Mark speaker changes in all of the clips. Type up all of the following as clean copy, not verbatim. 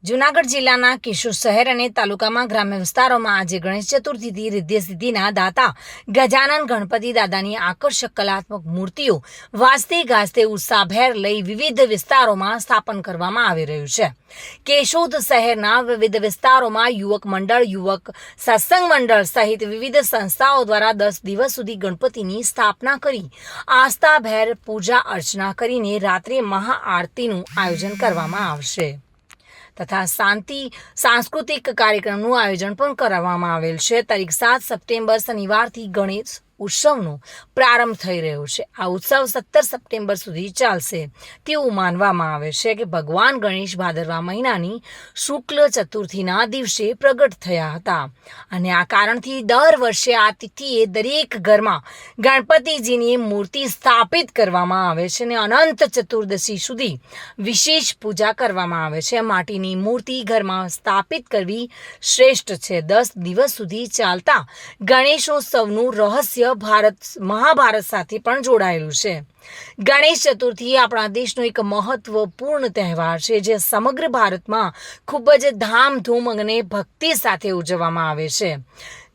Speaker 1: જૂનાગઢ જિલ્લાના કેશોદ શહેર અને તાલુકામાં ગ્રામ્ય વિસ્તારોમાં આજે ગણેશ ચતુર્થીથી રિદ્ધિ સિદ્ધિના દાતા ગજાનન ગણપતિ દાદાની આકર્ષક કલાત્મક મૂર્તિઓ વાજતે ગાજતે ઉત્સાહભેર લઈ વિવિધ વિસ્તારોમાં સ્થાપન કરવામાં આવી રહ્યું છે। કેશોદ શહેરના વિવિધ વિસ્તારોમાં યુવક મંડળ, યુવક સત્સંગ મંડળ સહિત વિવિધ સંસ્થાઓ દ્વારા 10 દિવસ સુધી ગણપતિની સ્થાપના કરી આસ્થાભેર પૂજા અર્ચના કરીને રાત્રે મહાઆરતીનું આયોજન કરવામાં આવશે તથા સાંસ્કૃતિક કાર્યક્રમનું આયોજન પણ કરવામાં આવેલ છે। તારીખ 7 સપ્ટેમ્બર શનિવારથી ગણેશ ઉત્સવનો પ્રારંભ થઈ રહ્યો છે। આ ઉત્સવ 17 સપ્ટેમ્બર સુધી ચાલશે તેવું માનવામાં આવે છે કે ભગવાન ગણેશ ભાદરવા મહિનાની શુક્લ ચતુર્થીના દિવસે પ્રગટ થયા હતા અને આ કારણથી દર વર્ષે આ તિથિએ દરેક ઘરમાં ગણપતિજીની મૂર્તિ સ્થાપિત કરવામાં આવે છે અને અનંત ચતુર્દશી સુધી વિશેષ પૂજા કરવામાં આવે છે। માટીની મૂર્તિ ઘરમાં સ્થાપિત કરવી શ્રેષ્ઠ છે। 10 દિવસ સુધી ચાલતા ગણેશોત્સવનું રહસ્ય મહાભારત સાથે પણ જોડાયેલું છે। ગણેશ ચતુર્થી આપણા દેશનો એક મહત્વપૂર્ણ તહેવાર છે જે સમગ્ર ભારતમાં ખૂબ જ ધામધૂમ અને ભક્તિ સાથે ઉજવવામાં આવે છે।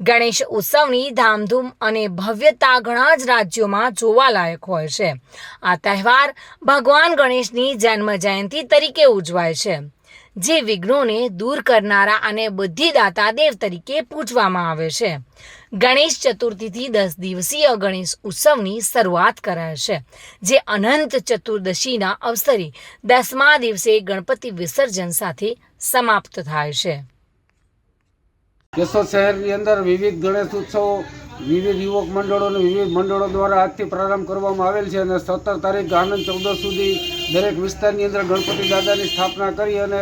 Speaker 1: ગણેશ ઉત્સવની ધામધૂમ અને ભવ્યતા ઘણા જ રાજ્યોમાં જોવાલાયક હોય છે। આ તહેવાર ભગવાન ગણેશની જન્મ જયંતિ તરીકે ઉજવાય છે જે વિઘ્નોને દૂર કરનારા અને બુદ્ધિદાતા દેવ તરીકે પૂજવામાં આવે છે। ગણેશ ચતુર્થીથી 10 દિવસીય ગણેશ ઉત્સવની શરૂઆત કરાય છે જે અનંત ચતુર્દશીના અવસરે 10મા દિવસે ગણપતિ વિસર્જન સાથે સમાપ્ત થાય છે।
Speaker 2: કેશોદ શહેરની અંદર વિવિધ ગણેશ ઉત્સવો વિવિધ યુવક મંડળો અને વિવિધ મંડળો દ્વારા આજથી પ્રારંભ કરવામાં આવેલ છે અને 17 તારીખ આનંદ 14 સુધી દરેક વિસ્તારની અંદર ગણપતિ દાદાની સ્થાપના કરી અને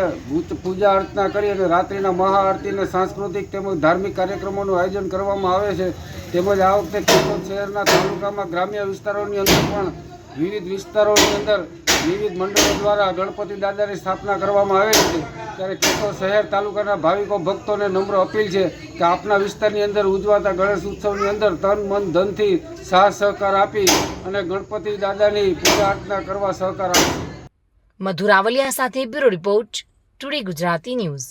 Speaker 2: પૂજા અર્ચના કરી અને રાત્રિના મહાઆરતી અને સાંસ્કૃતિક તેમજ ધાર્મિક કાર્યક્રમોનું આયોજન કરવામાં આવે છે। તેમજ આ વખતે કેશોદ શહેરના તાલુકામાં ગ્રામ્ય વિસ્તારોની અંદર પણ વિવિધ વિસ્તારોની અંદર વિવિધ મંડળો દ્વારા ગણપતિ દાદાની સ્થાપના કરવામાં આવે છે। ત્યારે કેશોદ શહેર તાલુકાના ભાવિકો ભક્તોને નમ્ર અપીલ છે કે આપના વિસ્તારની અંદર ઉજવાતા ગણેશ ઉત્સવની અંદર તન મન ધનથી સાથ સહકાર આપી અને ગણપતિ દાદાની પૂજા અર્ચના કરવા સહકાર આપશે।
Speaker 1: મધુરાવલિયા સાથે bureau report, today Gujarati news.